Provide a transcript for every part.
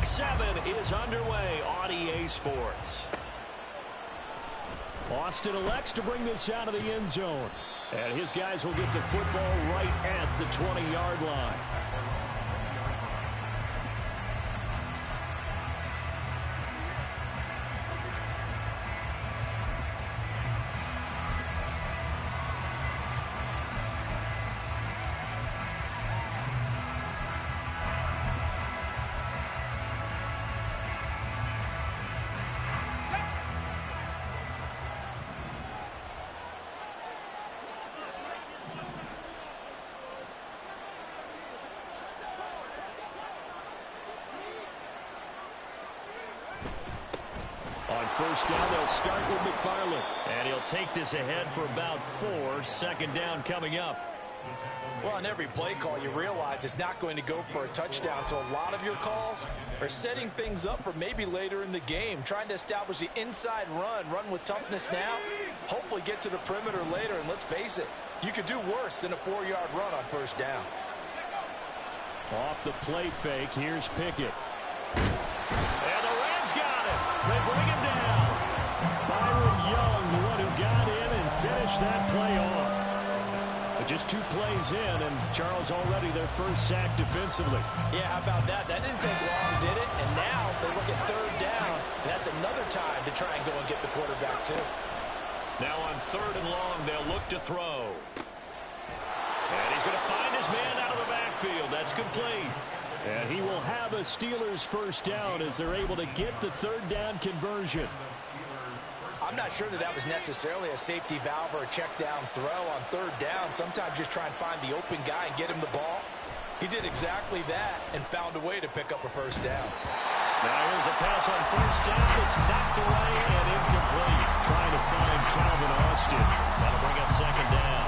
WK7 is underway on EA Sports. Austin elects to bring this out of the end zone. And his guys will get the football right at the 20-yard line. On first down, they'll start with McFarland. And he'll take this ahead for about 4. Second down coming up. Well, on every play call, you realize it's not going to go for a touchdown. So a lot of your calls are setting things up for maybe later in the game, trying to establish the inside run with toughness now, hopefully get to the perimeter later. And let's face it, you could do worse than a 4-yard run on first down. Off the play fake, here's Pickett. And the Rams got it. They bring him down. Byron Young, the one who got in and finished that play off. But just 2 plays in, and Charles already their first sack defensively. Yeah, how about that? That didn't take long, did it? And now they look at third down. And that's another time to try and go and get the quarterback, too. Now on 3rd and long, they'll look to throw. And he's going to find his man out of the backfield. That's complete. And he will have a Steelers first down as they're able to get the 3rd down conversion. I'm not sure that was necessarily a safety valve or a check down throw on 3rd down. Sometimes just try and find the open guy and get him the ball. He did exactly that and found a way to pick up a first down. Now here's a pass on first down. It's knocked away and incomplete. Trying to find Calvin Austin. That'll bring up 2nd down.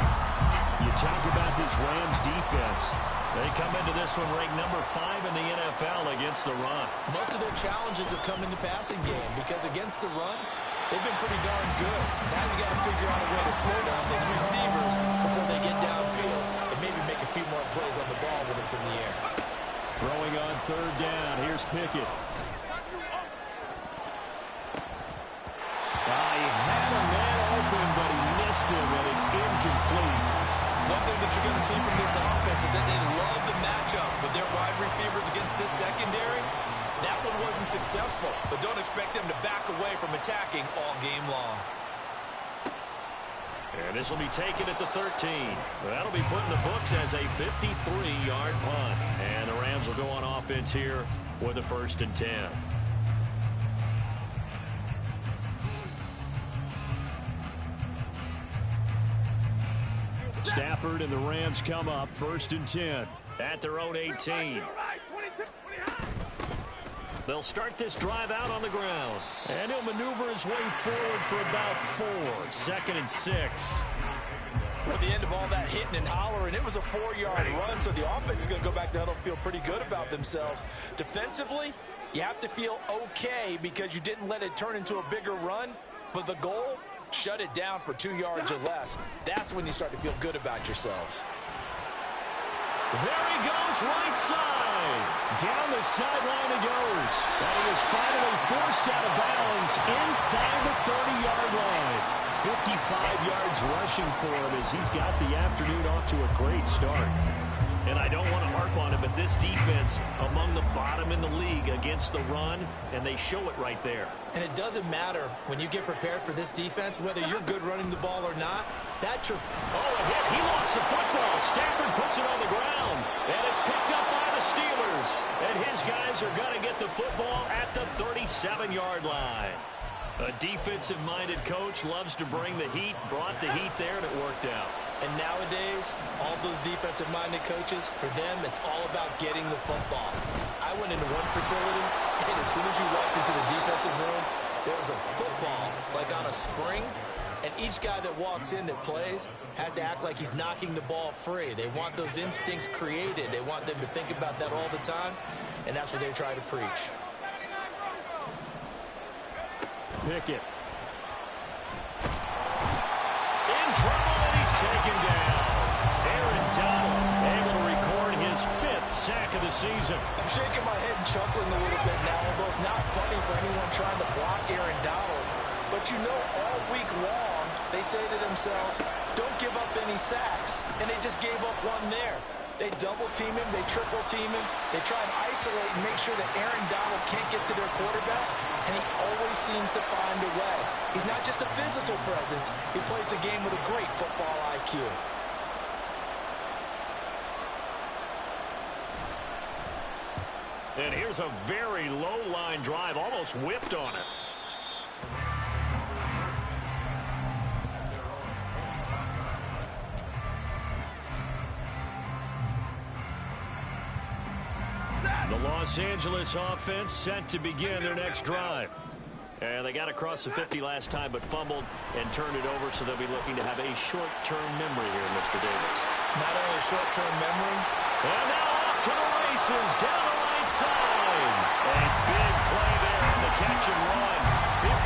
You talk about this Rams defense. They come into this one ranked number 5 in the NFL against the run. Most of their challenges have come in the passing game because against the run, they've been pretty darn good. Now you got to figure out a way to slow down those receivers before they get downfield and maybe make a few more plays on the ball when it's in the air. Throwing on 3rd down. Here's Pickett. He had a man open, but he missed him, and it's incomplete. One thing that you're going to see from this offense is that they love the matchup with their wide receivers against this secondary. That one wasn't successful, but don't expect them to back away from attacking all game long. And this will be taken at the 13. That'll be put in the books as a 53-yard punt. And the Rams will go on offense here with a 1st and 10. Stafford and the Rams come up 1st and 10 at their own 18. They'll start this drive out on the ground. And he'll maneuver his way forward for about 4. 2nd and 6. At the end of all that hitting and hollering, it was a 4-yard run, so the offense is going to go back to huddle and feel pretty good about themselves. Defensively, you have to feel okay because you didn't let it turn into a bigger run, but the goal, shut it down for 2 yards or less. That's when you start to feel good about yourselves. There he goes, right side. Down the sideline he goes. And he is finally forced out of bounds inside the 30-yard line. 55 yards rushing for him as he's got the afternoon off to a great start. And I don't want to harp on it, but this defense among the bottom in the league against the run, and they show it right there. And it doesn't matter when you get prepared for this defense, whether you're good running the ball or not. That's your... Oh, a hit. He lost the football. Stafford puts it on the ground, and it's picked up by the Steelers. And his guys are going to get the football at the 37-yard line. A defensive-minded coach loves to bring the heat, brought the heat there, and it worked out. And nowadays, all those defensive-minded coaches, for them, it's all about getting the football. I went into one facility, and as soon as you walked into the defensive room, there was a football, like on a spring, and each guy that walks in that plays has to act like he's knocking the ball free. They want those instincts created. They want them to think about that all the time, and that's what they try to preach. Pickett. In trouble, and he's taken down. Aaron Donald able to record his 5th sack of the season. I'm shaking my head and chuckling a little bit now, although it's not funny for anyone trying to block Aaron Donald. But you know, all week long, they say to themselves, don't give up any sacks. And they just gave up one there. They double-team him. They triple-team him. They try and isolate and make sure that Aaron Donald can't get to their quarterback, and he always seems to find a way. He's not just a physical presence. He plays the game with a great football IQ. And here's a very low-line drive, almost whiffed on it. The Los Angeles offense set to begin their next drive. And they got across the 50 last time but fumbled and turned it over, so they'll be looking to have a short-term memory here, Mr. Davis. Not only a short-term memory. And now off to the races, down the right side. A big play there on the catch and run. 53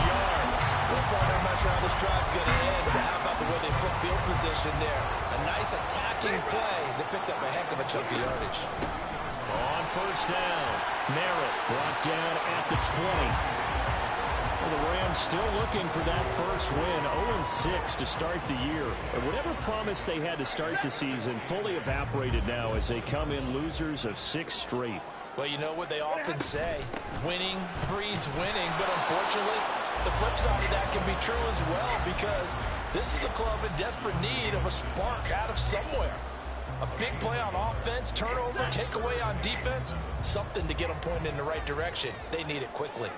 yards. Well, partner, I'm not sure how this drive's going to end, but how about the way they flip field position there? A nice attacking play that picked up a heck of a chunk of yardage. On first down, Merritt brought down at the 20. Well, the Rams still looking for that first win, 0-6 to start the year. And whatever promise they had to start the season fully evaporated now as they come in losers of 6 straight. Well, you know what they often say, winning breeds winning, but unfortunately, the flip side of that can be true as well, because this is a club in desperate need of a spark out of somewhere. A big play on offense, turnover, takeaway on defense, something to get them pointed in the right direction. They need it quickly.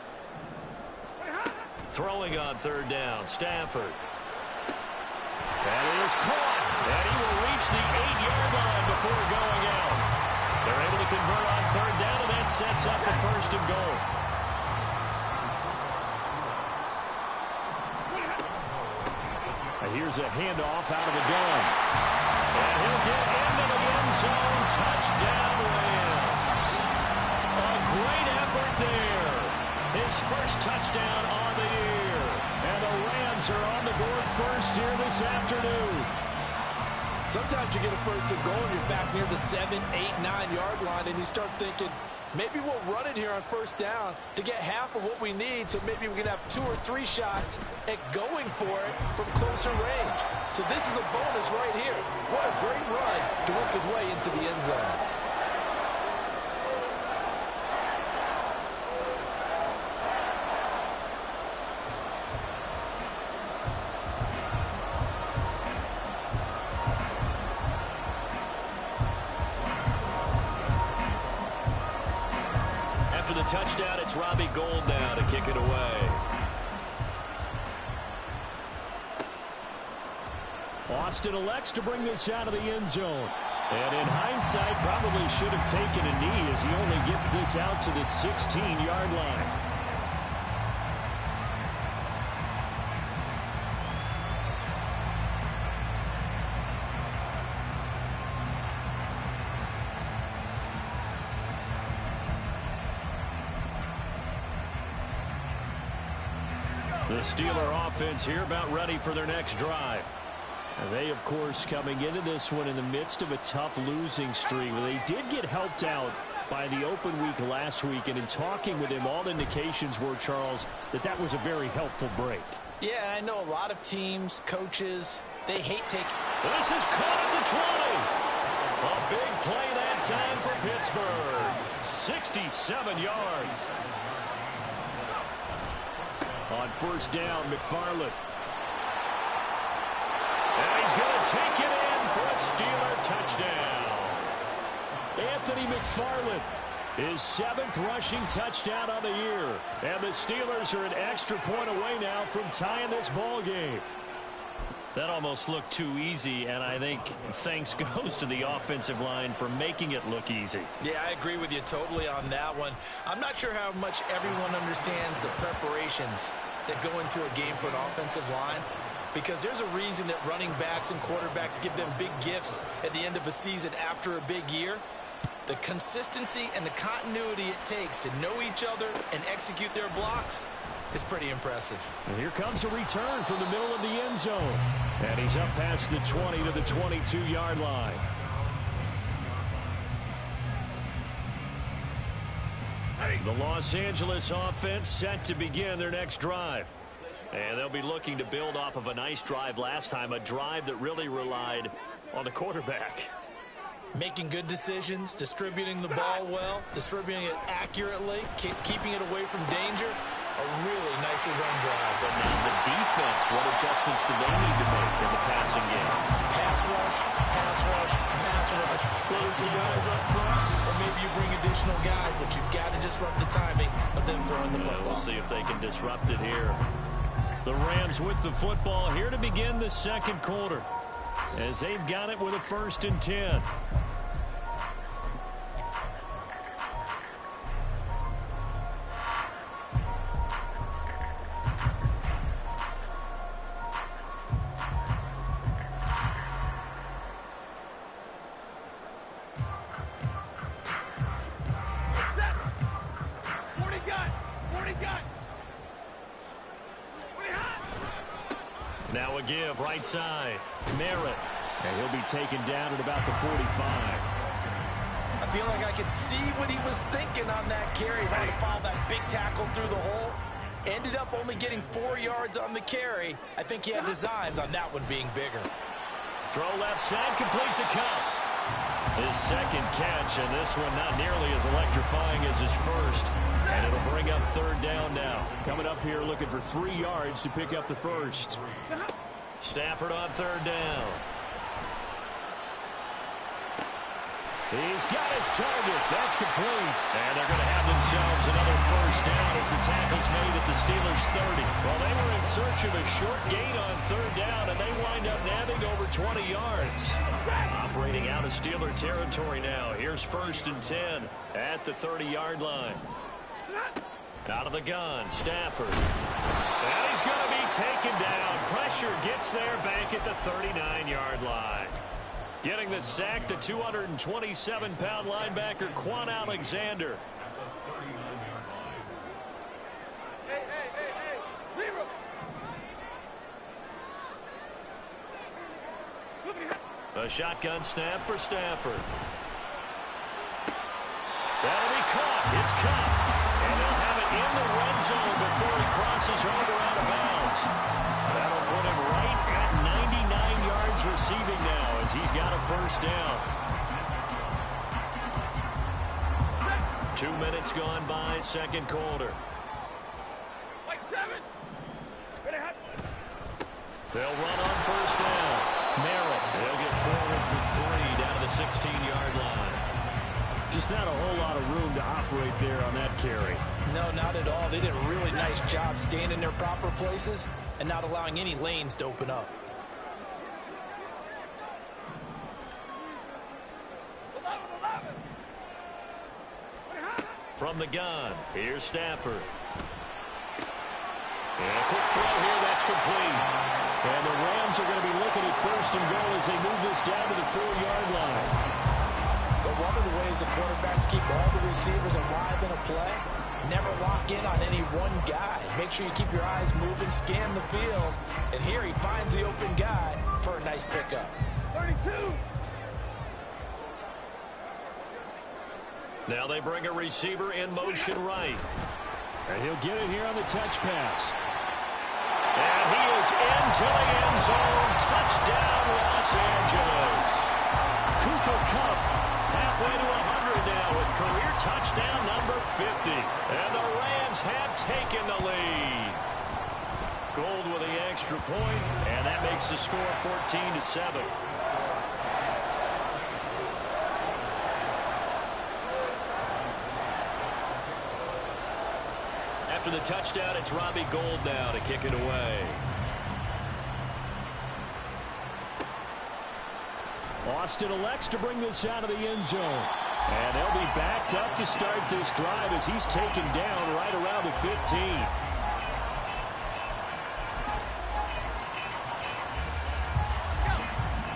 Throwing on third down, Stafford. That is caught, and he will reach the 8-yard line before going out. They're able to convert on third down, and that sets up the first and goal. And here's a handoff out of the gun. And he'll get into the end zone. Touchdown, Rams. A great effort there. His first touchdown on the year. And the Rams are on the board first here this afternoon. Sometimes you get a first and goal and you're back near the 7, 8, 9-yard line, and you start thinking, maybe we'll run it here on first down to get half of what we need, so maybe we can have 2 or 3 shots at going for it from closer range. So this is a bonus right here. What a great run to work his way into the end zone. After the touchdown, it's Robbie Gould now to kick it away. Austin elects to bring this out of the end zone. And in hindsight, probably should have taken a knee as he only gets this out to the 16-yard line. The Steeler offense here about ready for their next drive. And they, of course, coming into this one in the midst of a tough losing streak. They did get helped out by the open week last week, and in talking with him, all indications were, Charles, that was a very helpful break. Yeah, I know a lot of teams, coaches, they hate taking... This is caught at the 20. A big play that time for Pittsburgh. 67 yards. On first down, McFarland. And he's going to take it in for a Steeler touchdown. Anthony McFarland, his 7th rushing touchdown on the year. And the Steelers are an extra point away now from tying this ball game. That almost looked too easy, and I think thanks goes to the offensive line for making it look easy. Yeah, I agree with you totally on that one. I'm not sure how much everyone understands the preparations that go into a game for an offensive line, because there's a reason that running backs and quarterbacks give them big gifts at the end of a season after a big year. The consistency and the continuity it takes to know each other and execute their blocks is pretty impressive. And here comes a return from the middle of the end zone. And he's up past the 20 to the 22-yard line. The Los Angeles offense set to begin their next drive. And they'll be looking to build off of a nice drive last time, a drive that really relied on the quarterback. Making good decisions, distributing the ball well, distributing it accurately, keeping it away from danger. A really nicely run drive. But now the defense, what adjustments do they need to make in the passing game? Pass rush, pass rush, pass rush. Whether it's the guys up front or maybe you bring additional guys, but you've got to disrupt the timing of them throwing the football. We'll see if they can disrupt it here. The Rams with the football here to begin the second quarter, as they've got it with a 1st and 10. Now a give, right side. Merritt. And he'll be taken down at about the 45. I feel like I could see what he was thinking on that carry. Wanted to follow that big tackle through the hole. Ended up only getting 4 yards on the carry. I think he had designs on that one being bigger. Throw left side, complete to Cup. His second catch, and this one not nearly as electrifying as his first. And it'll bring up 3rd down now. Coming up here looking for 3 yards to pick up the first. Stafford on 3rd down. He's got his target. That's complete. And they're going to have themselves another 1st down as the tackle's made at the Steelers' 30. Well, they were in search of a short gain on 3rd down, and they wind up nabbing over 20 yards. Operating out of Steeler territory now. Here's 1st and 10 at the 30-yard line. Out of the gun, Stafford. And he's going to be taken down. Pressure gets there back at the 39-yard line. Getting the sack, the 227-pound linebacker, Quan Alexander. A shotgun snap for Stafford. That'll be caught. It's caught. And they'll have it in the red zone before he crosses over out of bounds. That'll put him right at 99 yards receiving now as he's got a 1st down. 2 minutes gone by, second quarter. They'll run on 1st down. Merritt, they'll get forward for 3 down to the 16-yard line. Just not a whole lot of room to operate there on that carry. No, not at all. They did a really nice job staying in their proper places and not allowing any lanes to open up. From the gun, here's Stafford. And a quick throw here, that's complete. And the Rams are going to be looking at 1st and goal as they move this down to the 4-yard line. But one of the ways the quarterbacks keep all the receivers alive in a play, never lock in on any one guy. Make sure you keep your eyes moving, scan the field. And here he finds the open guy for a nice pickup. 32. Now they bring a receiver in motion right. And he'll get it here on the touch pass. And he is into the end zone. Touchdown, Los Angeles. Cooper Kupp halfway to 100 now with career touchdown number 50. And the Rams have taken the lead. Gold with the extra point, and that makes the score 14-7. After the touchdown, it's Robbie Gould now to kick it away. Austin elects to bring this out of the end zone. And they'll be backed up to start this drive as he's taken down right around the 15.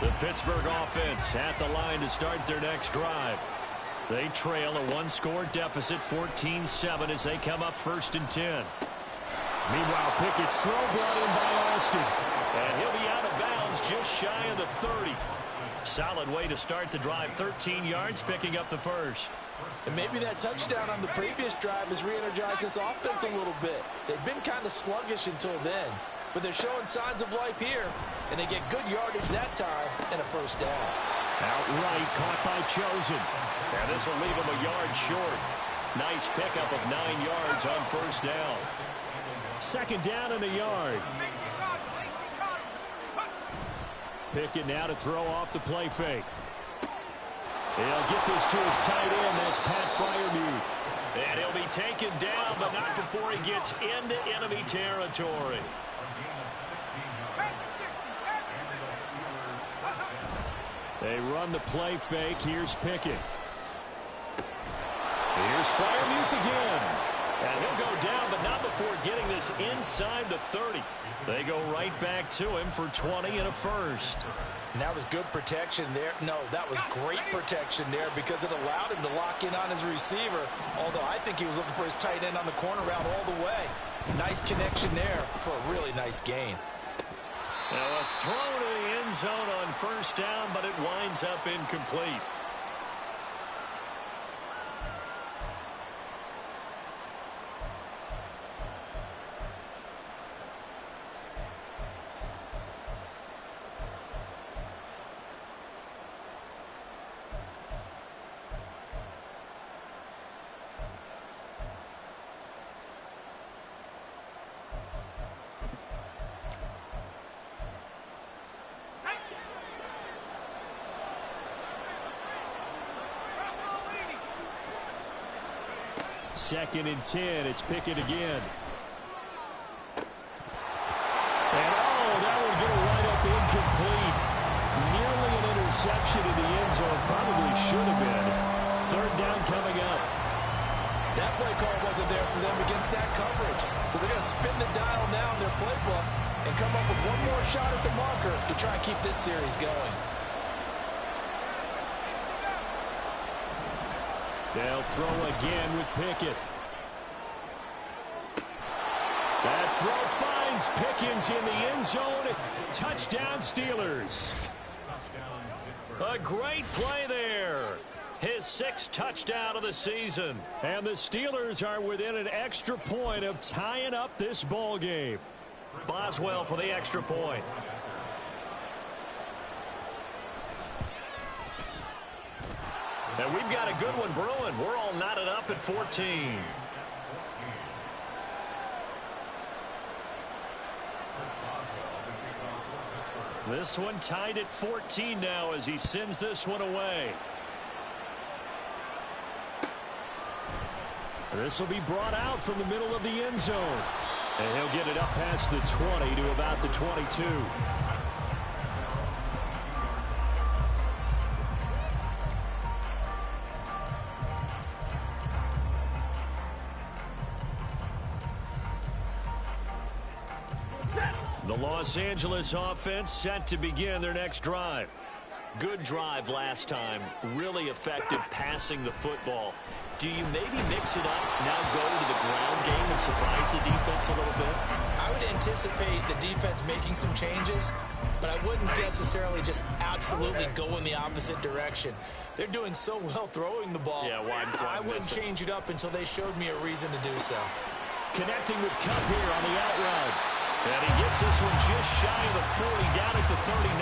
The Pittsburgh offense at the line to start their next drive. They trail a 1-score deficit, 14-7, as they come up 1st and 10. Meanwhile, Pickett's throw brought in by Austin. And he'll be out of bounds just shy of the 30. Solid way to start the drive. 13 yards, picking up the first. And maybe that touchdown on the previous drive has re-energized this offense a little bit. They've been kind of sluggish until then, but they're showing signs of life here, and they get good yardage that time and a first down. Outright caught by Chosen. And this will leave him a yard short. Nice pickup of 9 yards on first down. Second down and a yard. Pickett now to throw off the play fake. He'll get this to his tight end. That's Pat Freiermuth. And he'll be taken down, but not before he gets into enemy territory. They run the play fake. Here's Pickett. Here's Freiermuth again. And he'll go down, but not before getting this inside the 30. They go right back to him for 20 and a first. And that was good protection there. No, that was great protection there because it allowed him to lock in on his receiver. Although I think he was looking for his tight end on the corner route all the way. Nice connection there for a really nice gain. Now a throw to the end zone on first down, but it winds up incomplete. Second and 10. It's Pickett again. And that will get it right up incomplete. Nearly an interception in the end zone. Probably should have been. Third down coming up. That play call wasn't there for them against that coverage. So they're going to spin the dial now in their playbook and come up with one more shot at the marker to try and keep this series going. They'll throw again with Pickett. That throw finds Pickens in the end zone. Touchdown Steelers. A great play there. His 6th touchdown of the season. And the Steelers are within an extra point of tying up this ball game. Boswell for the extra point. And we've got a good one brewing. We're all knotted up at 14. This one tied at 14 now as he sends this one away. This will be brought out from the middle of the end zone. And he'll get it up past the 20 to about the 22. The Los Angeles offense set to begin their next drive. Good drive last time. Really effective passing the football. Do you maybe mix it up, now go to the ground game and surprise the defense a little bit? I would anticipate the defense making some changes, but I wouldn't necessarily just absolutely go in the opposite direction. They're doing so well throwing the ball. Yeah, I wouldn't change it up until they showed me a reason to do so. Connecting with Cup here on the out route. And he gets this one just shy of the 40, down at the 39.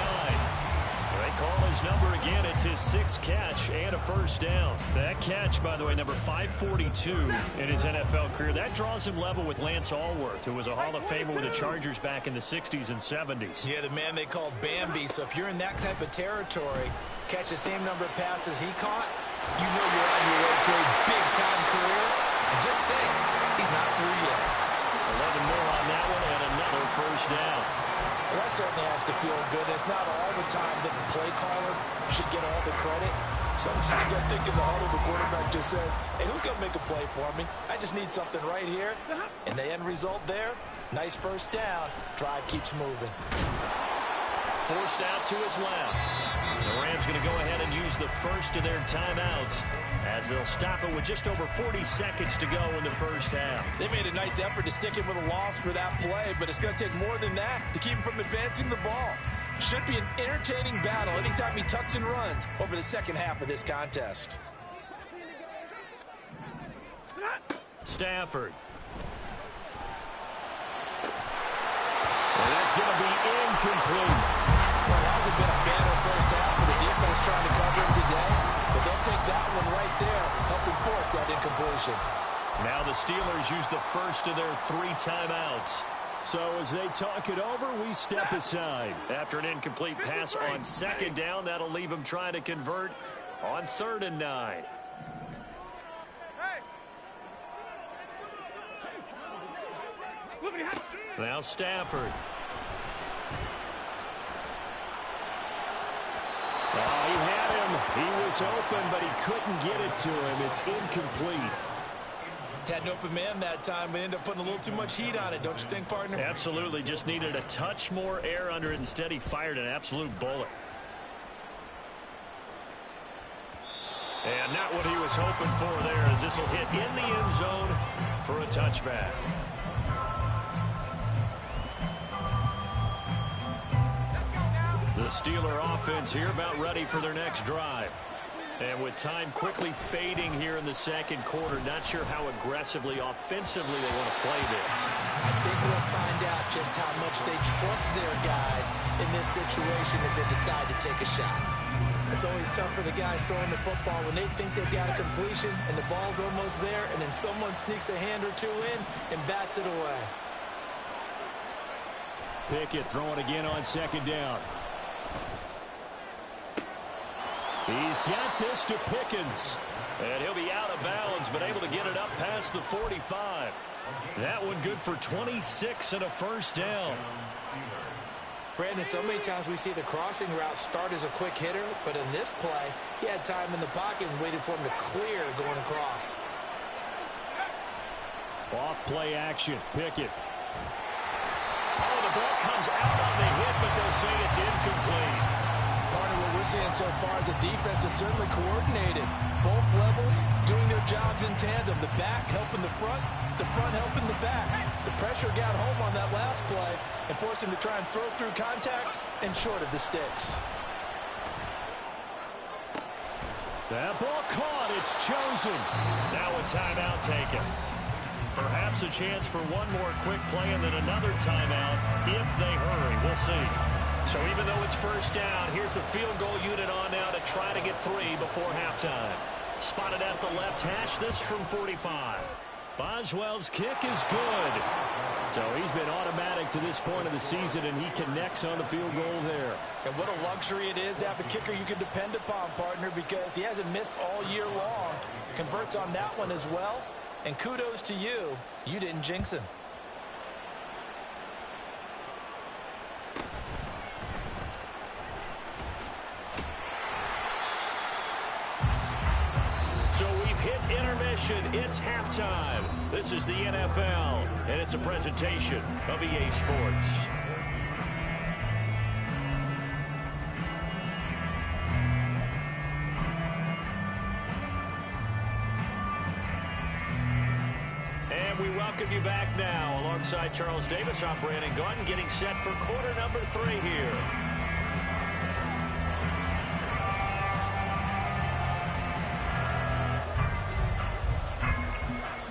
They call his number again. It's his 6th catch and a first down. That catch, by the way, number 542 in his NFL career. That draws him level with Lance Allworth, who was a Hall of Famer with the Chargers back in the 60s and 70s. Yeah, the man they called Bambi. So if you're in that type of territory, catch the same number of passes he caught, you know you're on your way to a big-time career. And just think, he's not through yet. 11 more on that one and another first down. Well, that certainly has to feel good. It's not all the time that the play caller should get all the credit. Sometimes I think in the huddle, the quarterback just says, hey, who's going to make a play for me? I just need something right here. And the end result there, nice first down. Drive keeps moving. Forced out to his left. The Rams going to go ahead and use the first of their timeouts as they'll stop it with just over 40 seconds to go in the first half. They made a nice effort to stick him with a loss for that play, but it's going to take more than that to keep him from advancing the ball. Should be an entertaining battle anytime he tucks and runs over the second half of this contest. Stafford. And that's going to be incomplete. Well, that hasn't been a banner first half for the defense trying to cover him today, but they'll take that one right there, helping force that incompletion. Now the Steelers use the first of their 3 timeouts. So as they talk it over, we step aside. After an incomplete pass on second down, that'll leave them trying to convert on 3rd and 9. Now Stafford. Oh, he had him. He was open, but he couldn't get it to him. It's incomplete. Had an open man that time, but ended up putting a little too much heat on it, don't you think, partner? Absolutely. Just needed a touch more air under it. Instead, he fired an absolute bullet. And not what he was hoping for there, as this will hit in the end zone for a touchback. The Steeler offense here about ready for their next drive. And with time quickly fading here in the second quarter, not sure how aggressively, offensively they want to play this. I think we'll find out just how much they trust their guys in this situation if they decide to take a shot. It's always tough for the guys throwing the football when they think they've got a completion and the ball's almost there, and then someone sneaks a hand or two in and bats it away. Pickett throwing again on second down. He's got this to Pickens. And he'll be out of bounds, but able to get it up past the 45. That one good for 26 and a first down. Brandon, so many times we see the crossing route start as a quick hitter, but in this play, he had time in the pocket and waited for him to clear going across. Off play action. Pickett. Oh, the ball comes out on the hit, but they'll say it's incomplete. Part of what we're seeing so far is the defense is certainly coordinated. Both levels doing their jobs in tandem. The back helping the front helping the back. The pressure got home on that last play and forced him to try and throw through contact and short of the sticks. That ball caught. It's chosen. Now a timeout taken. Perhaps a chance for one more quick play and then another timeout if they hurry. We'll see. So even though it's first down, here's the field goal unit on now to try to get 3 before halftime. Spotted at the left hash, this from 45. Boswell's kick is good. So he's been automatic to this point of the season, and he connects on the field goal there. And what a luxury it is to have a kicker you can depend upon, partner, because he hasn't missed all year long. Converts on that one as well. And kudos to you. You didn't jinx him. So we've hit intermission. It's halftime. This is the NFL, and it's a presentation of EA Sports. And we welcome you back now. Alongside Charles Davis, I'm Brandon Gaudin, getting set for quarter number 3 here.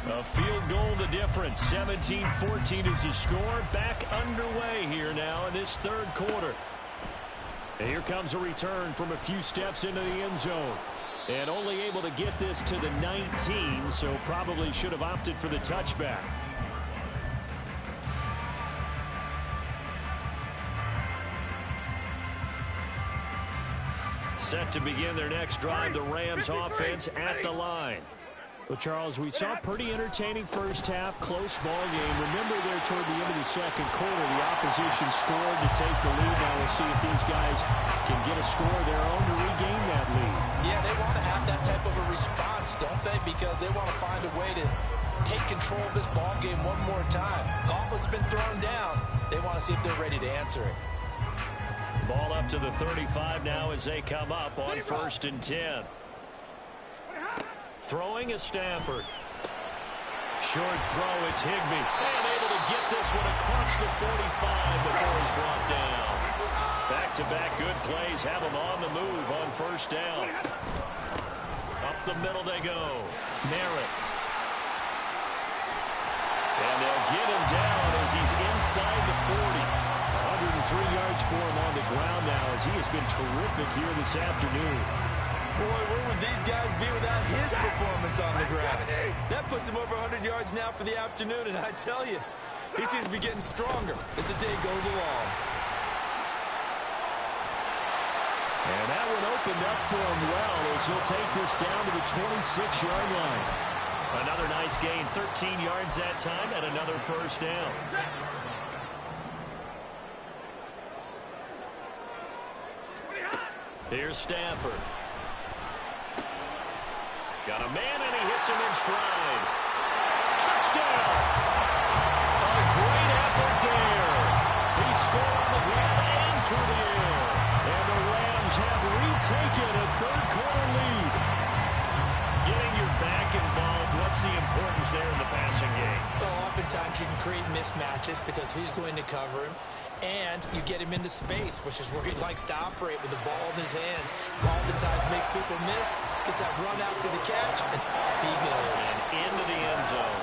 A field goal the difference. 17-14 is the score. Back underway here now in this third quarter. And here comes a return from a few steps into the end zone. And only able to get this to the 19, so probably should have opted for the touchback. Set to begin their next drive, the Rams offense at the line. Well, Charles, we saw a pretty entertaining first half, close ball game. Remember there toward the end of the second quarter, the opposition scored to take the lead. Now we'll see if these guys can get a score of their own to regain that lead. Yeah, they want to have that type of a response, don't they? Because they want to find a way to take control of this ball game one more time. Gauntlet's been thrown down. They want to see if they're ready to answer it. Ball up to the 35 now as they come up on 1st and 10. Throwing is Stafford. Short throw, it's Higbee. And able to get this one across the 45 before he's brought down. Back-to-back good plays have them on the move on first down. Up the middle they go. Merritt. And they'll get him down as he's inside the 40. 103 yards for him on the ground now as he has been terrific here this afternoon. Boy, where would these guys be without his performance on the ground? That puts him over 100 yards now for the afternoon, and I tell you, he seems to be getting stronger as the day goes along. And that one opened up for him well as he'll take this down to the 26-yard line. Another nice gain, 13 yards that time, and another first down. Here's Stafford. Got a man, and he hits him in stride. Touchdown! A great effort there. He scored on the ground and through the air. And the Rams have retaken a third-quarter lead. Getting your back involved, what's the importance there in the passing game? Oh, oftentimes you can create mismatches because who's going to cover him? And you get him into space, which is where he likes to operate with the ball in his hands. Oftentimes makes people miss, gets that run after the catch, and off he goes. And into the end zone.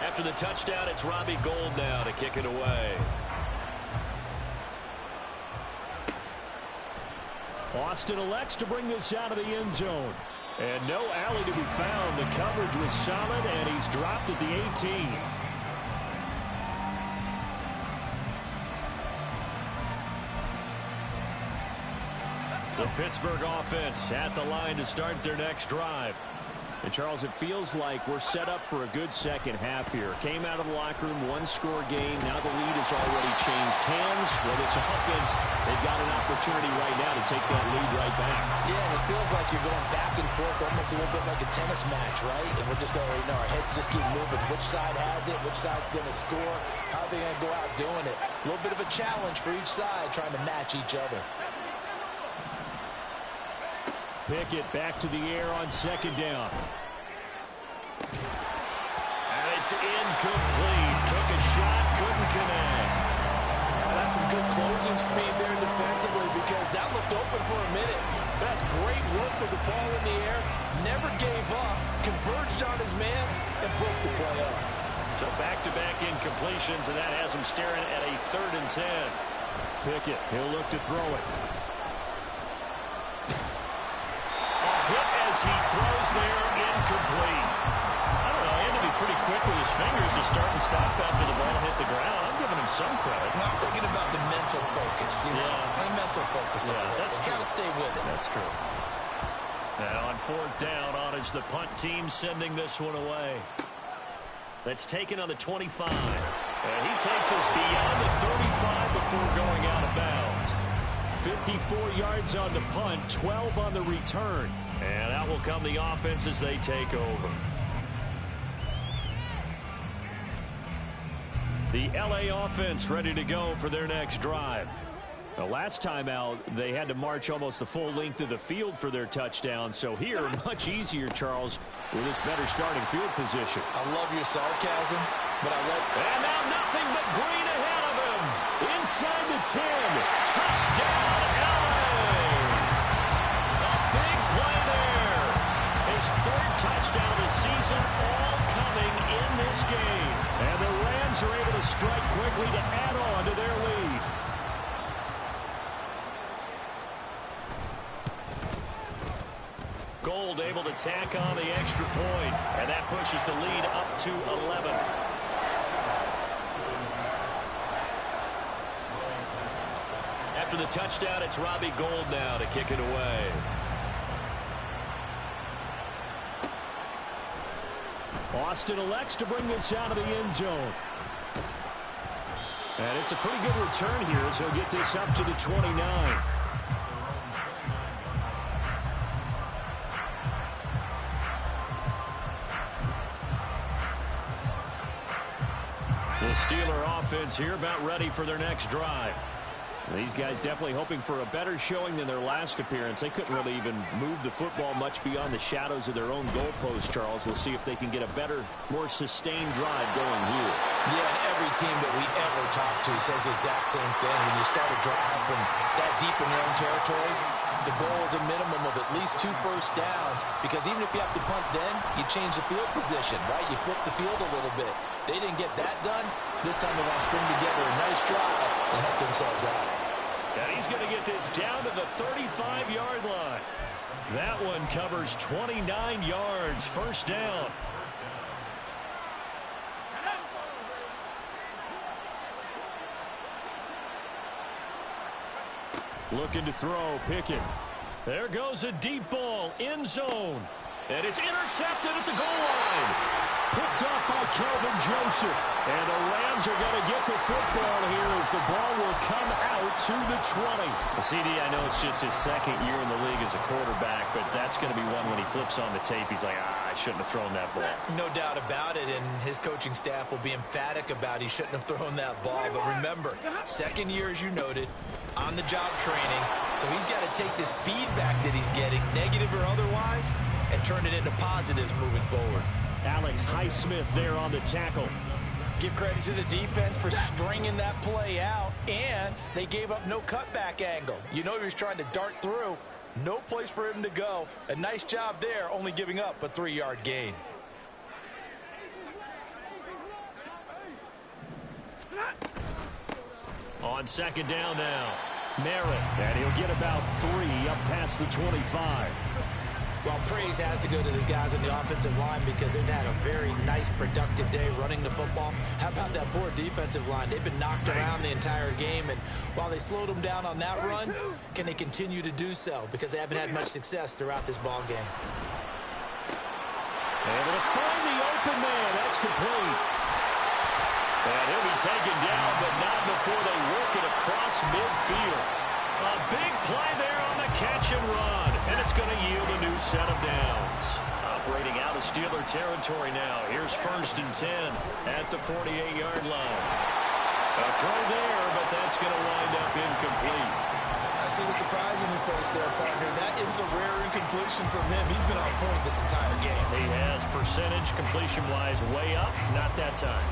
After the touchdown, it's Robbie Gould now to kick it away. Austin elects to bring this out of the end zone. And no alley to be found. The coverage was solid, and he's dropped at the 18. The Pittsburgh offense at the line to start their next drive. And, Charles, it feels like we're set up for a good second half here. Came out of the locker room, one-score game. Now the lead has already changed hands. Well, this offense, they've got an opportunity right now to take that lead right back. Yeah, it feels like you're going back and forth, almost a little bit like a tennis match, right? And we're just already know our heads just keep moving. Which side has it? Which side's going to score? How are they going to go out doing it? A little bit of a challenge for each side, trying to match each other. Pickett back to the air on second down. And it's incomplete. Took a shot, couldn't connect. That's some good closing speed there defensively because that looked open for a minute. That's great work with the ball in the air. Never gave up. Converged on his man and broke the play up. So back-to-back incompletions, and that has him staring at a 3rd and 10. Pickett, he'll look to throw it. Hit as he throws there, incomplete. I don't know, he had to be pretty quick with his fingers to start and stop after the ball hit the ground. I'm giving him some credit. I'm thinking about the mental focus, you know. The mental focus. Yeah, that's true. Got to stay with it. That's true. Now on 4th down, on is the punt team sending this one away. That's taken on the 25. And he takes us beyond the 35 before going out of bounds. 54 yards on the punt, 12 on the return. And out will come the offense as they take over. The LA offense ready to go for their next drive. The last time out, they had to march almost the full length of the field for their touchdown. So here, much easier, Charles, with this better starting field position. I love your sarcasm, but I like... And now nothing but green ahead of him. Inside the 10. Touchdown, LA. A big play there. His 3rd touchdown of the season, all coming in this game. And the Rams are able to strike quickly to add on to their lead. Gould able to tack on the extra point, and that pushes the lead up to 11. After the touchdown, it's Robbie Gould now to kick it away. Austin elects to bring this out of the end zone. And it's a pretty good return here as he'll get this up to the 29. The Steeler offense here about ready for their next drive. These guys definitely hoping for a better showing than their last appearance. They couldn't really even move the football much beyond the shadows of their own goalpost, Charles. We'll see if they can get a better, more sustained drive going here. Yeah, and every team that we ever talk to says the exact same thing. When you start a drive from that deep in your own territory, the goal is a minimum of at least 2 first downs, because even if you have to punt then, you change the field position, right? You flip the field a little bit. They didn't get that done. This time they want to string together a nice drive and help themselves out. And he's going to get this down to the 35-yard line. That one covers 29 yards, first down. Looking to throw, Pickett. There goes a deep ball, end zone. And it's intercepted at the goal line. Picked up by Kelvin Joseph. And the Rams are going to get the football here as the ball will come out to the 20. The CD, I know it's just his second year in the league as a quarterback, but that's going to be one when he flips on the tape. He's like, I shouldn't have thrown that ball. No doubt about it, and his coaching staff will be emphatic about he shouldn't have thrown that ball. But remember, second year, as you noted, on-the-job training, so he's got to take this feedback that he's getting, negative or otherwise, and turn it into positives moving forward. Alex Highsmith there on the tackle. Give credit to the defense for stringing that play out, and they gave up no cutback angle. You know he was trying to dart through. No place for him to go. A nice job there, only giving up a 3-yard gain. On second down now, Merritt, and he'll get about 3 up past the 25. Well, praise has to go to the guys on the offensive line because they've had a very nice, productive day running the football. How about that poor defensive line? They've been knocked around the entire game, and while they slowed them down on that run, can they continue to do so? Because they haven't had much success throughout this ball game. Able to find the open man. That's complete. And he'll be taken down, but not before they work it across midfield. A big play there on the catch and run, and it's going to yield a new set of downs. Operating out of Steeler territory now. Here's 1st and 10 at the 48-yard line. A throw there, but that's going to wind up incomplete. I see the surprise in your face there, partner. That is a rare incompletion from him. He's been on point this entire game. He has percentage completion-wise way up, not that time.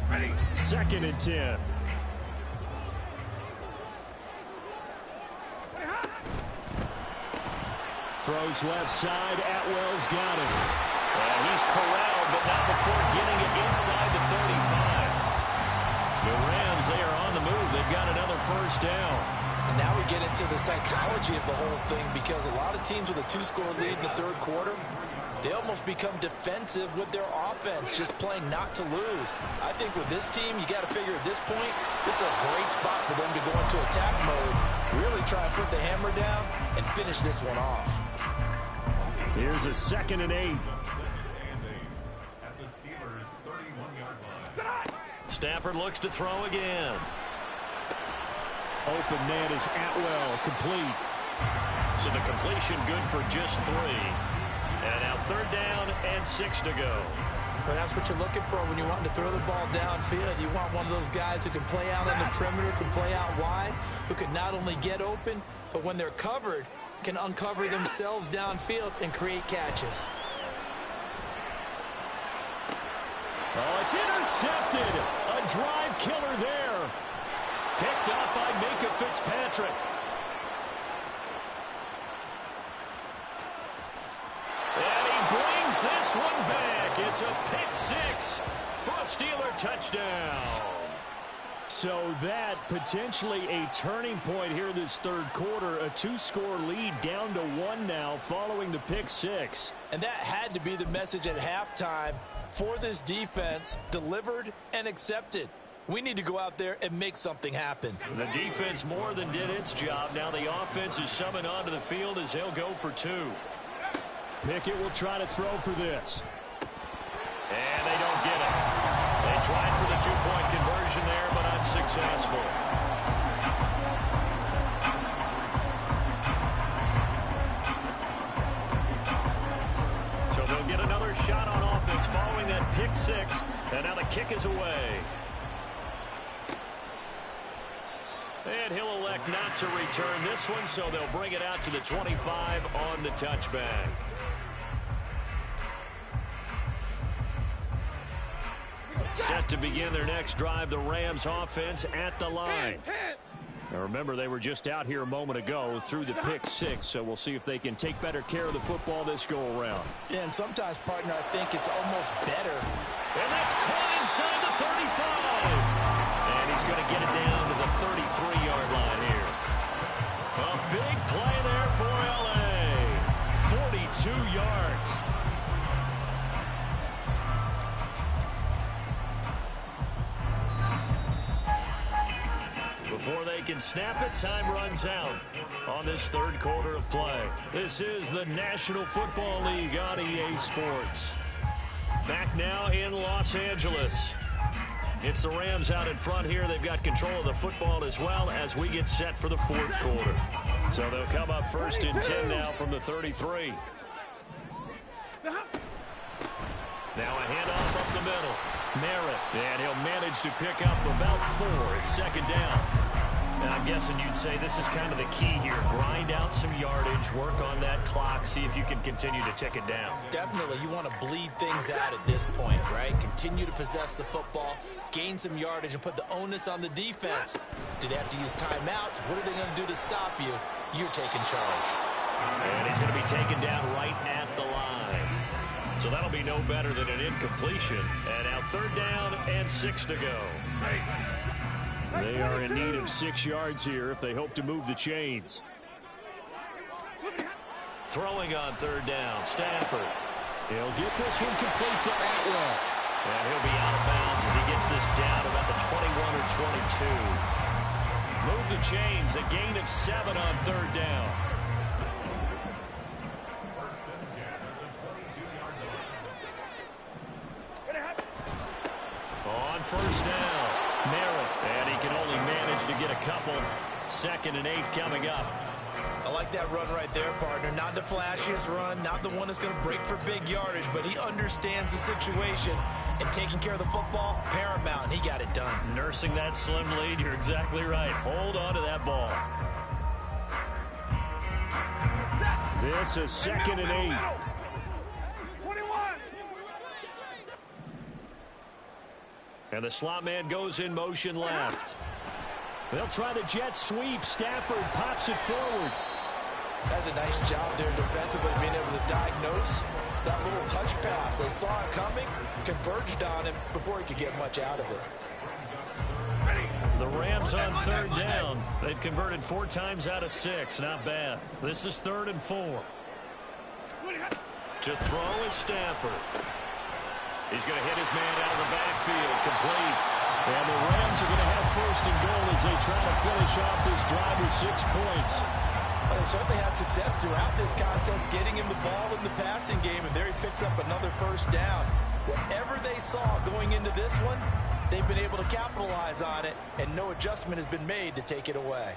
Ready. 2nd and 10. Throws left side. Atwell's got it. And he's corralled, but not before getting it inside the 35. The Rams, they are on the move. They've got another first down. And now we get into the psychology of the whole thing, because a lot of teams with a 2-score lead in the 3rd quarter, they almost become defensive with their offense, just playing not to lose. I think with this team, you got to figure at this point, this is a great spot for them to go into attack mode, really try and put the hammer down and finish this one off. Here's a 2nd and 8. At the Steelers' 31-yard line. Stafford looks to throw again. Open man is Atwell, complete. So the completion good for just 3. And now 3rd down and 6 to go. Well, that's what you're looking for when you're wanting to throw the ball downfield. You want one of those guys who can play out on the perimeter, can play out wide, who can not only get open, but when they're covered, can uncover themselves downfield and create catches. Oh, it's intercepted. A drive killer there. Picked up by Minka Fitzpatrick. And he brings this one back. It's a pick 6 for a Steeler touchdown. So that potentially a turning point here this 3rd quarter. A 2-score lead down to 1 now following the pick 6. And that had to be the message at halftime for this defense, delivered and accepted. We need to go out there and make something happen. The defense more than did its job. Now the offense is summoned onto the field as they'll go for 2. Pickett will try to throw for this. And they don't get it. They tried for the 2-point conversion there, but unsuccessful. So they'll get another shot on offense following that pick 6. And now the kick is away. And he'll elect not to return this one, so they'll bring it out to the 25 on the touchback. Set to begin their next drive, the Rams offense at the line. Now remember, they were just out here a moment ago through the pick 6, so we'll see if they can take better care of the football this go-around. Yeah, and sometimes, partner, I think it's almost better. And that's caught inside the 35. And he's going to get it down to the 33-yard line here. A big play there for L.A. 42 yards. Before they can snap it, time runs out on this third quarter of play. This is the National Football League on EA Sports. Back now in Los Angeles. It's the Rams out in front here. They've got control of the football as well as we get set for the fourth quarter. So they'll come up first and 10 now from the 33. Now a handoff up the middle. Merritt, and he'll manage to pick up about 4. It's second down. And I'm guessing you'd say this is kind of the key here. Grind out some yardage, work on that clock, see if you can continue to tick it down. Definitely, you want to bleed things out at this point, right? Continue to possess the football, gain some yardage, and put the onus on the defense. Do they have to use timeouts? What are they going to do to stop you? You're taking charge. And he's going to be taken down right at the line. So that'll be no better than an incompletion. And now third down and 6 to go. They are in need of 6 yards here if they hope to move the chains. Throwing on third down, Stafford. He'll get this one complete to Atwell. And he'll be out of bounds as he gets this down about the 21 or 22. Move the chains, a gain of 7 on third down. On first down, Merritt, and he can only manage to get a couple. 2nd and 8 coming up. I like that run right there, partner. Not the flashiest run, not the one that's going to break for big yardage, but he understands the situation, and taking care of the football, paramount, and he got it done. Nursing that slim lead, you're exactly right. Hold on to that ball. This is 2nd and 8. And the slot man goes in motion left. They'll try the jet sweep. Stafford pops it forward. That's a nice job there defensively, being able to diagnose that little touch pass. They saw it coming, converged on him before he could get much out of it. The Rams on third down. They've converted 4 times out of 6. Not bad. This is 3rd and 4. To throw is Stafford. He's going to hit his man out of the backfield. Complete. And the Rams are going to have 1st and goal as they try to finish off this drive with 6 points. Well, they certainly had success throughout this contest, getting him the ball in the passing game, and there he picks up another 1st down. Whatever they saw going into this one, they've been able to capitalize on it, and no adjustment has been made to take it away.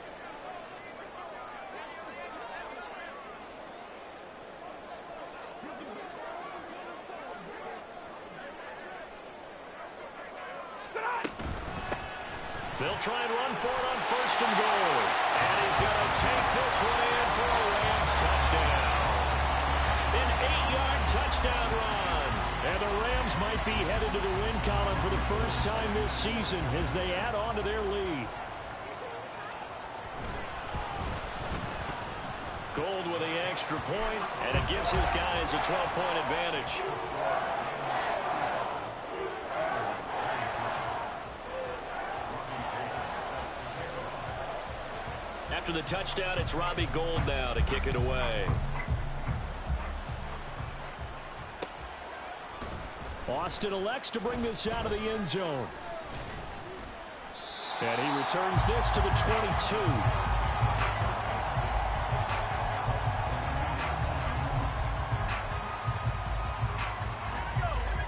They'll try and run for it on 1st and goal. And he's going to take this one in for a Rams touchdown. An 8-yard touchdown run. And the Rams might be headed to the win column for the first time this season as they add on to their lead. Gold with the extra point, and it gives his guys a 12-point advantage. After the touchdown, it's Robbie Gould now to kick it away. Austin elects to bring this out of the end zone. And he returns this to the 22.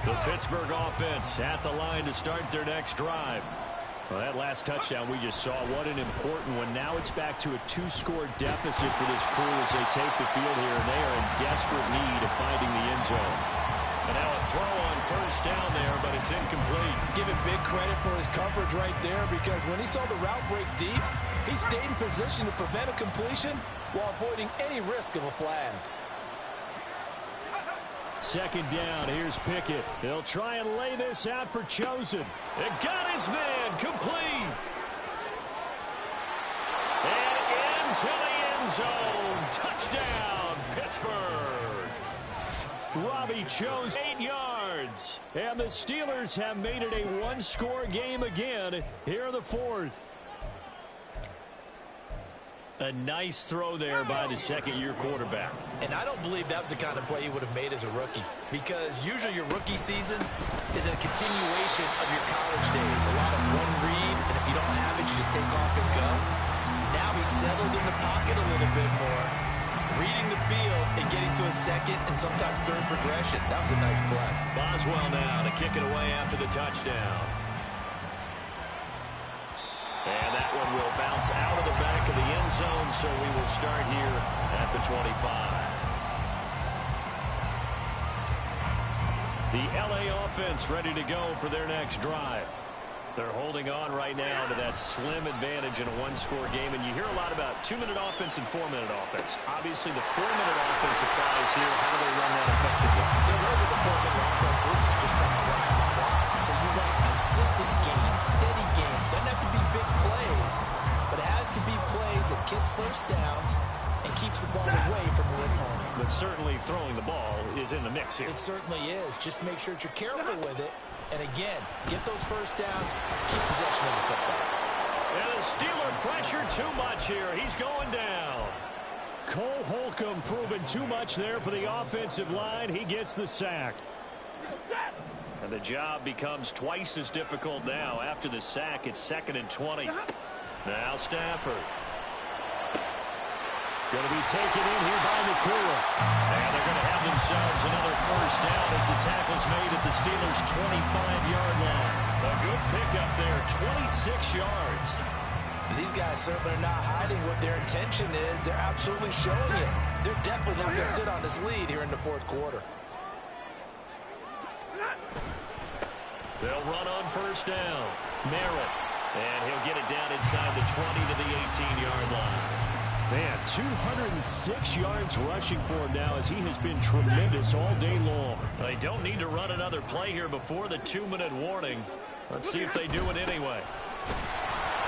The Pittsburgh offense at the line to start their next drive. Well, that last touchdown we just saw, what an important one. Now it's back to a 2-score deficit for this crew as they take the field here, and they are in desperate need of finding the end zone. And now a throw on 1st down there, but it's incomplete. Give him big credit for his coverage right there, because when he saw the route break deep, He stayed in position to prevent a completion while avoiding any risk of a flag. Second down, here's Pickett. He'll try and lay this out for Chosen. It got his man complete. And into the end zone. Touchdown, Pittsburgh. Robbie chose 8 yards. And the Steelers have made it a one-score game again here in the fourth. A nice throw there by the second-year quarterback. And I don't believe that was the kind of play he would have made as a rookie, because usually your rookie season is a continuation of your college days. A lot of one read, and if you don't have it, you just take off and go. Now he's settled in the pocket a little bit more, reading the field and getting to a second and sometimes third progression. That was a nice play. Boswell now to kick it away after the touchdown. And that one will bounce out of the back of the end zone, so we will start here at the 25. The LA offense ready to go for their next drive. They're holding on right now to that slim advantage in a one-score game, and you hear a lot about 2-minute offense and 4-minute offense. Obviously, the 4-minute offense applies here. How do they run that effectively? The role with the 4-minute offense is just trying to ride the clock. So you want consistent gains, steady gains. Doesn't have to be big plays, but it has to be plays that gets first downs and keeps the ball away from your opponent. But certainly throwing the ball is in the mix here. It certainly is. Just make sure that you're careful with it. And again, get those first downs, keep possession of the football. And the Steeler pressure too much here. He's going down. Cole Holcomb proving too much there for the offensive line. He gets the sack. And the job becomes twice as difficult now. After the sack, it's 2nd and 20. Now Stafford. Going to be taken in here by Nakua. And they're going to have themselves another first down as the tackle's made at the Steelers' 25-yard line. A good pickup there, 26 yards. These guys certainly are not hiding what their intention is. They're absolutely showing it. They're definitely not going to sit on this lead here in the fourth quarter. They'll run on first down. Merritt. And he'll get it down inside the 20 to the 18-yard line. Man, 206 yards rushing for him now as he has been tremendous all day long. They don't need to run another play here before the 2-minute warning. Let's see if they do it anyway.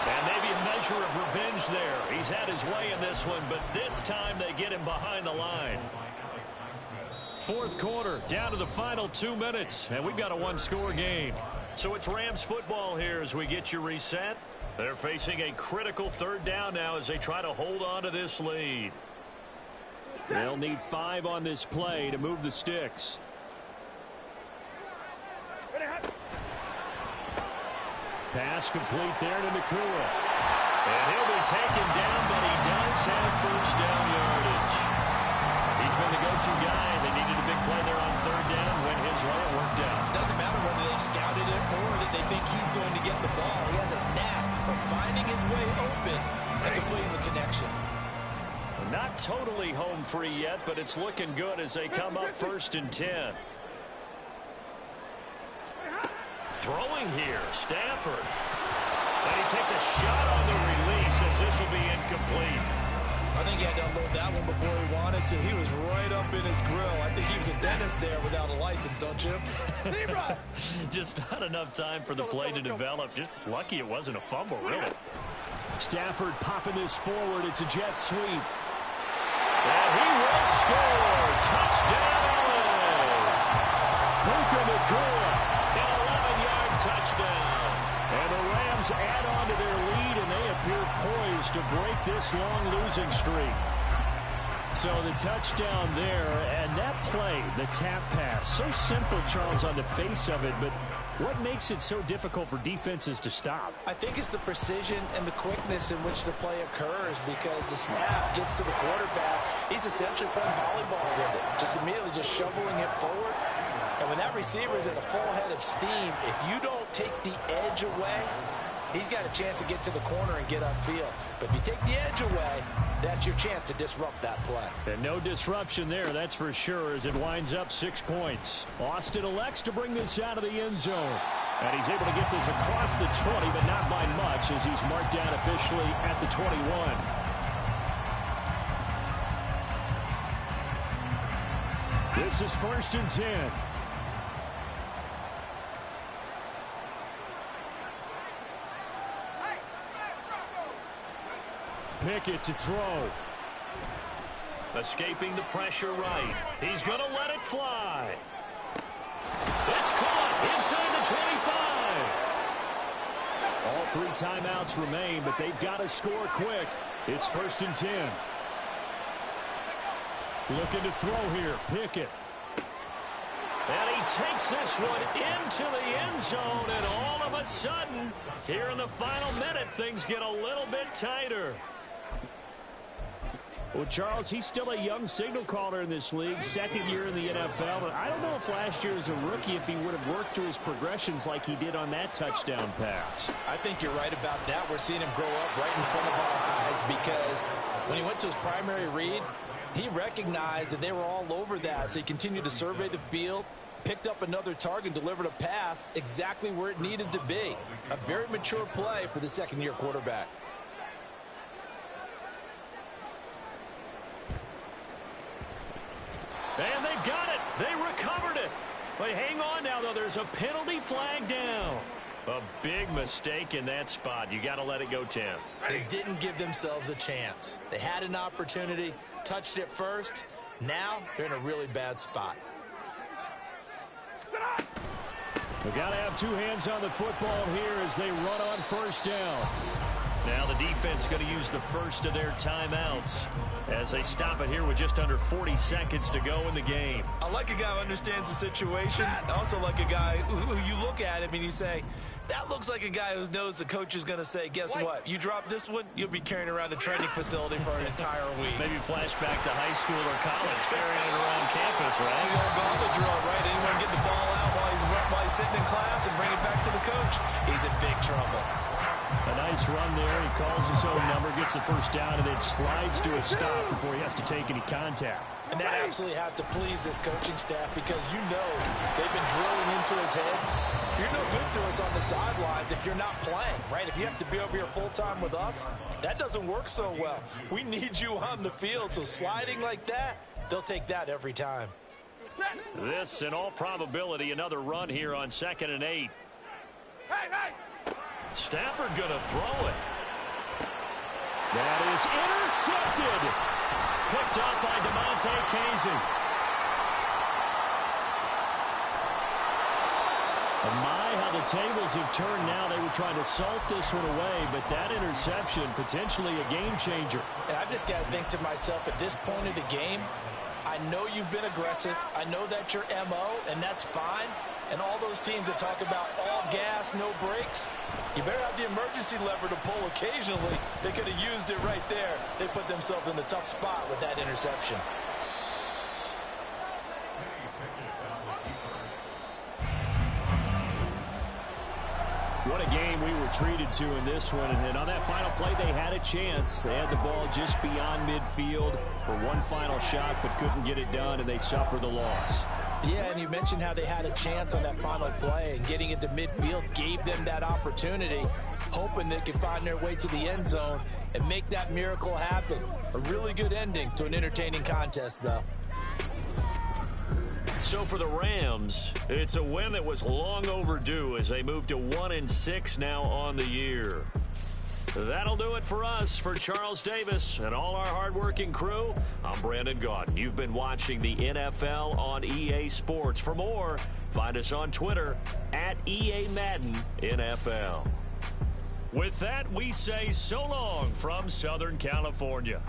And maybe a measure of revenge there. He's had his way in this one, but this time they get him behind the line. Fourth quarter, down to the final 2 minutes, and we've got a one-score game. So it's Rams football here as we get you reset. They're facing a critical third down now as they try to hold on to this lead. They'll need 5 on this play to move the sticks. Pass complete there to Nakua. And he'll be taken down, but he does have first down yardage. He's been the go-to guy. They needed a big play there on third down. Went his way, it worked out. Doesn't matter whether they scouted it or that they think he's going to get the ball. He has a knack for finding his way open and completing the connection. Not totally home free yet, but it's looking good as they come up 1st and 10. Throwing here, Stafford. And he takes a shot on the release as this will be incomplete. I think he had to unload that one before he wanted to. He was right up in his grill. I think he was a dentist there without a license, don't you? Just not enough time for the play to develop. Just lucky it wasn't a fumble, really. Stafford popping this forward. It's a jet sweep. And he will score. Touchdown, LA. Puka Nakua, an 11-yard touchdown. And the Rams add on to their lead, and they appear poised to break this long losing streak. So the touchdown there, and that play, the tap pass, so simple, Charles, on the face of it, but what makes it so difficult for defenses to stop? I think it's the precision and the quickness in which the play occurs, because the snap gets to the quarterback. He's essentially playing volleyball with it, just immediately just shoveling it forward. And when that receiver is at a full head of steam, if you don't take the edge away, he's got a chance to get to the corner and get upfield. But if you take the edge away, that's your chance to disrupt that play. And no disruption there, that's for sure, as it winds up 6 points. Austin elects to bring this out of the end zone. And he's able to get this across the 20, but not by much as he's marked down officially at the 21. This is 1st and 10. Pickett to throw. Escaping the pressure right. He's going to let it fly. It's caught inside the 25. All 3 timeouts remain, but they've got to score quick. It's 1st and 10. Looking to throw here. Pickett. And he takes this one into the end zone, and all of a sudden, here in the final minute, things get a little bit tighter. Well, Charles, he's still a young signal caller in this league, 2nd year in the NFL. But I don't know if last year as a rookie, if he would have worked through his progressions like he did on that touchdown pass. I think you're right about that. We're seeing him grow up right in front of our eyes because when he went to his primary read, he recognized that they were all over that. So he continued to survey the field, picked up another target, delivered a pass exactly where it needed to be. A very mature play for the 2nd-year quarterback. And they've got it. They recovered it. But hang on now, though. There's a penalty flag down. A big mistake in that spot. You got to let it go, Tim. They didn't give themselves a chance. They had an opportunity, touched it first. Now they're in a really bad spot. They've got to have 2 hands on the football here as they run on 1st down. Now the defense going to use the first of their timeouts as they stop it here with just under 40 seconds to go in the game. I like a guy who understands the situation. I also like a guy who you look at him and you say, that looks like a guy who knows the coach is going to say, guess what? You drop this one, you'll be carrying around the training facility for an entire week. Maybe flashback to high school or college, carrying it around campus, right? The old gauntlet drill, right? Anyone get the ball out while he's sitting in class and bring it back to the coach? He's in big trouble. A nice run there. He calls his own number, gets the 1st down, and then slides to a stop before he has to take any contact. And that absolutely has to please this coaching staff because you know they've been drilling into his head. You're no good to us on the sidelines if you're not playing, right? If you have to be over here full-time with us, that doesn't work so well. We need you on the field, so sliding like that, they'll take that every time. This, in all probability, another run here on 2nd and 8. Stafford going to throw it. That is intercepted. Picked up by DeMonte Casey. My, how the tables have turned now. They were trying to salt this one away, but that interception, potentially a game changer. And I've just got to think to myself, at this point of the game, I know you've been aggressive. I know that's your MO, and that's fine. And all those teams that talk about all gas, no brakes, you better have the emergency lever to pull occasionally. They could have used it right there. They put themselves in a tough spot with that interception. What a game we were treated to in this one. And on that final play, they had a chance. They had the ball just beyond midfield for one final shot, but couldn't get it done, and they suffer the loss. Yeah, and you mentioned how they had a chance on that final play, and getting it to midfield gave them that opportunity, hoping they could find their way to the end zone and make that miracle happen. A really good ending to an entertaining contest, though. So for the Rams, it's a win that was long overdue as they move to 1-6 now on the year. That'll do it for us. For Charles Davis and all our hardworking crew, I'm Brandon Gaudin. You've been watching the NFL on EA Sports. For more, find us on Twitter at EA Madden NFL. With that, we say so long from Southern California.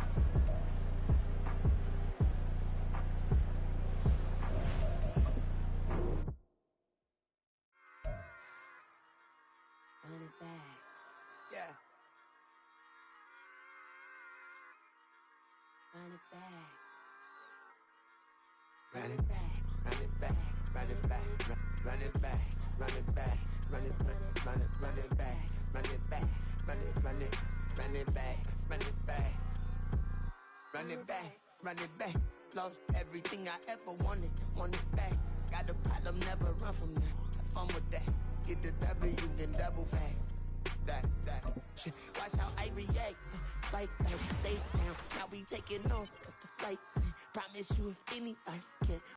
Run it back, run it back, run it back, run it back, run it back, run it back, run it back, run it back, run it back, run it back, run it back, run it back. Lost everything I ever wanted, want it back. Got a problem, never run from that. Have fun with that. get the W, then double back. That shit. Watch how I react. Like, stay down. Now we taking off. Cut the flight. Promise you if anybody can